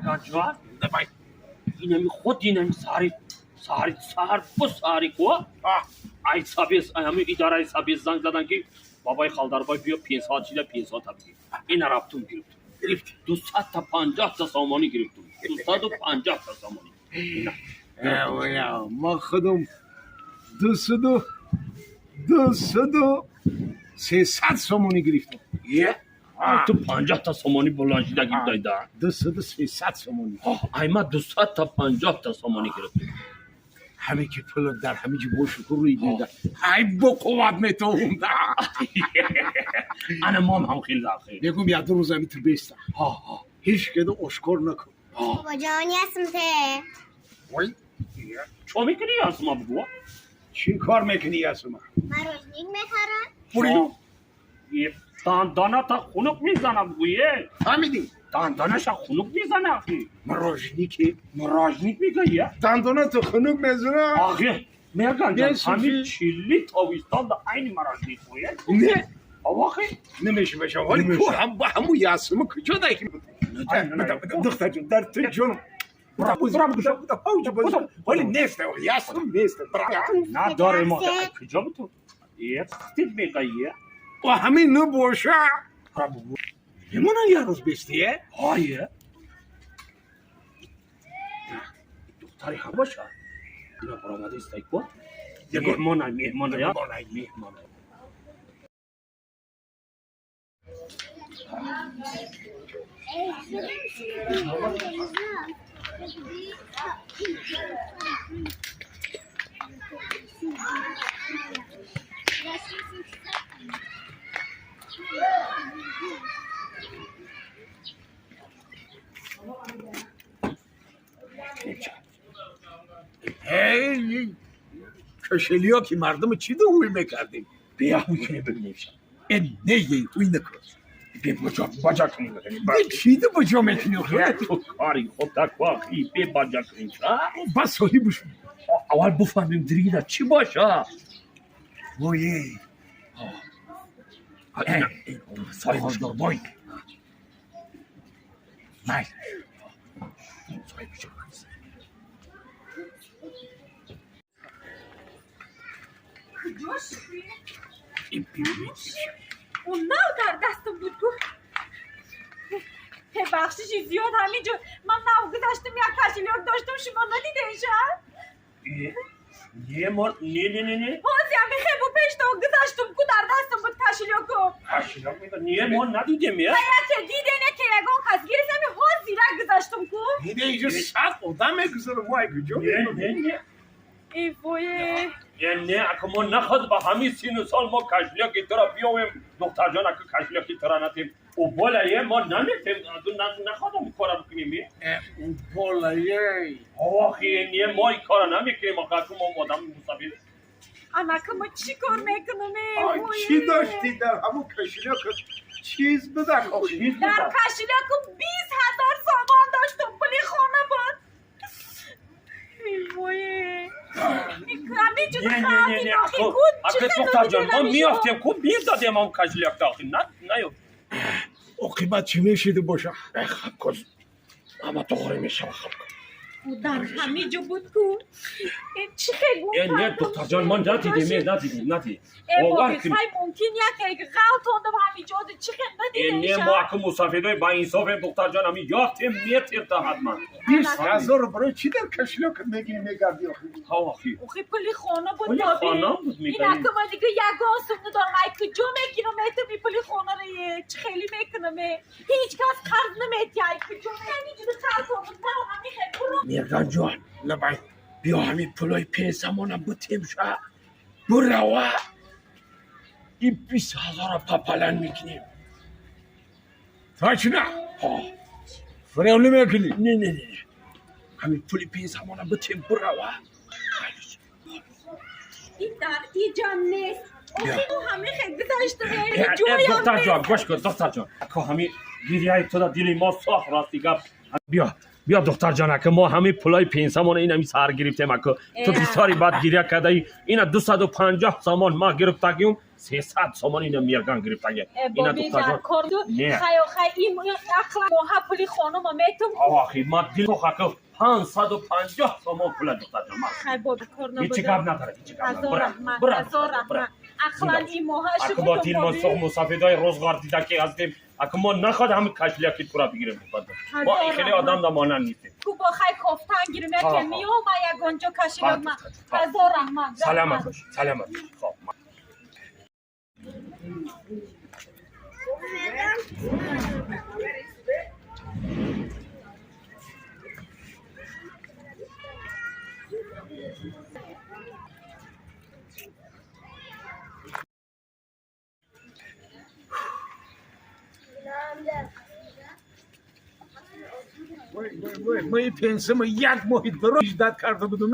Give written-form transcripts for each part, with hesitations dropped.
مردان جان اینمی خود اینمی ساری کو ای سابیس همین اداره سابیس زنگ زدن که بابای خالدربای بیا 500 چیزا 500 تا بگیر این رفتم گرفت 250 تا سامانی گرفتم 250 تا سامانی ما خودم 300 سامانی گرفتم تو 50 تا سامانی بلانجی دگیم دایده 300 سامانی ای ما 200 تا 50 تا سامانی گرفتم همه که پول در همه جا باشو روی دیده ای با قوت میتونم انا مام هم خیلی داخل بگم یاد روز همی تو بیستم هیچ کده اشکار نکن بابا جانی هستم ته وای چو میکنی اسما بگو چی کار میکنی اسما من روشنیک میخرم پوری یه دانا تا خونک میزنه بگویه فهمیدی دانش خونک میزنه اخی مراجنیکی مراجنیک میگه یه دندانه تو خنوک میزنه آخی مرگان جان یه همین سوفی. چیلی تاویستان دا این مراجنیک بویه نه آخی نمیشه بشه ولی تو هم با همو یاسمو کجا دایی دختر جون در تو جون ولی نیست یاسم نیست نه داره ما کجا بتون یه تید میگه یه و همین نو باشه همون یه روز بیستیه آیه دختری هم باشه اینا برآمده استایک با مهمان یا مهمان هی کشلیا که مردم چی دوی میکردیم بیا میکنه ببینیم شد این نیه اوی نکن بیا باجا کنیم چی دو بجا میکنی تو کاری خود تکواخی بیا باجا کنیم شد بس صاحبش اول بفهمیم دریده چی باشه وای صاحب هولدربای مای صاحب چه کجاش؟ این بیوی اون نه در دستم بود بخششی زیاد همینجا من نه گذاشتم یک کشلیک داشتم شما ندیدین نه بازی همین خیلی پیش تو گذاشتم که در دستم بود کشلیکو نه ما ندیدیم یه که دیده نه که یکان کس گیرست همین ها زیرک گذاشتم که دیده اینجا سخت آدم میگذاره ما کجا نه ای بایه نه اگه ما نخواد با همین سین و سال ما کشلیکی ترا بیاویم دختر جان اگه کشلیکی ترا نتیم او بالایه ما نمیتیم نخوادم کارا بکنیم او بالایه آخی نه ما این کارا نمیکنیم آقا که ما آدم مسافر اما که ما چی کار میکنم ای بایه چی داشتی در همون کشلیک چیز بدن در کشلیکو 20,000 سامان داشتم پلی خانه بود ای بایه نه اگه دختر جان ما میافتیم که بیز دادیم هم کشلیک داخل نه او قیمت چی میشیده باشه خب کن اما دوغره میشه خب کن او در همه جا بود کن چی خیلی نه دختر جان ما ندیدیم ای بابی خیلی ممکن یک غلط هنده به همین جا چی خیلی ندیدیم نه ما اگه مسافرهای با انصاف دختر جان همی یافتیم میتیم تا حتما 20,000 برای چی در کشلیک میگی میگردی آخی اوخی پلی خانه بود پلی بابی خانه بود این میگن اگه من دیگه یگان سمنه دارم ای کجا میگیرم ایتو می پلی خانه رو چی خیلی میکنم هیچ کس قرض نمیتی ای کجا همینجور قرض آمد نه همین خیلی مردان جان لبای بیا همین پلای پیسمون هم بتیم شد بروا این 20,000 پاپلن میکنیم تا چی نه فریولی میکنی نه همین پلی پیسمون هم بتیم بروا این دردی جان نیست اوخی او همه خیلی گذاشته جوی دختر جان گوش کن دختر جان که همین گیری های تو دا دیلی ما صاف راستی گفت بیا بیا دختر جانک ما همه پولای پنسامون این همی سر گرفتیم اکو تو بیساری بعد گیریا کدای اینا 250 سامان ما گرفتگیم 300 سامان اینا میرگان گرفتگی اینا دختر جان خیو این اخلا موها پولی خانم میتم آخی ما دل کو خاکو 550 سامان پول دختر جان خیلی بابا کار نبوده هیچ کار نداره هیچ کار نداره برا اخلا این موها شو اکو با تین ما سوق مسافدای روزگار دیده که هستیم اکو ما نخواد همه کشلیا کی پورا بگیریم ما خیلی آدم دا مانن نیستیم تو با خیلی کفتن گیریم که میو ما یک گنجو کشیدم من هزار رحمت سلامت باش سلامت خب وای پنسم یک ماه درو داد کرده بودم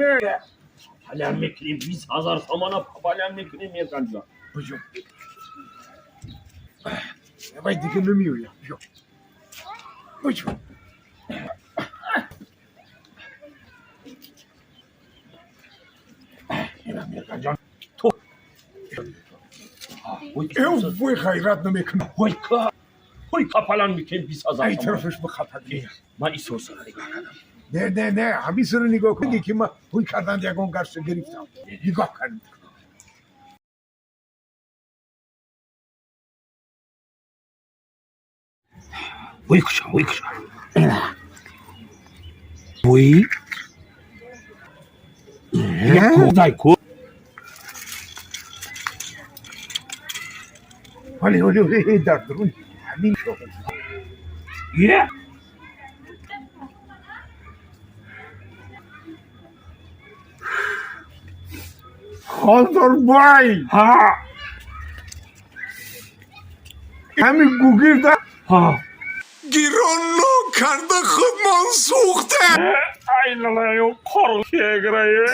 حالا میکنیم 20,000 سامان حالا میکنیم میرگان جان بجو وای دیگه نمیویم بجو بجو اینا میرگان جان تو وای خیرات نمیکنم وای کپلان میکنیم 20,000 ای سامان طرفش بخطر من این سوسا رو نگاه کردم نه همین سر نگاه کنی که ما پول کردن یکون گرس گرفتم نگاه کردم وای کشا وای یک کو ولی در درون همین شغل یه خالدربای ها همین گوگیر در ها گیرانو کرده خودمان سوخته ای لالا یو کارو که گرایه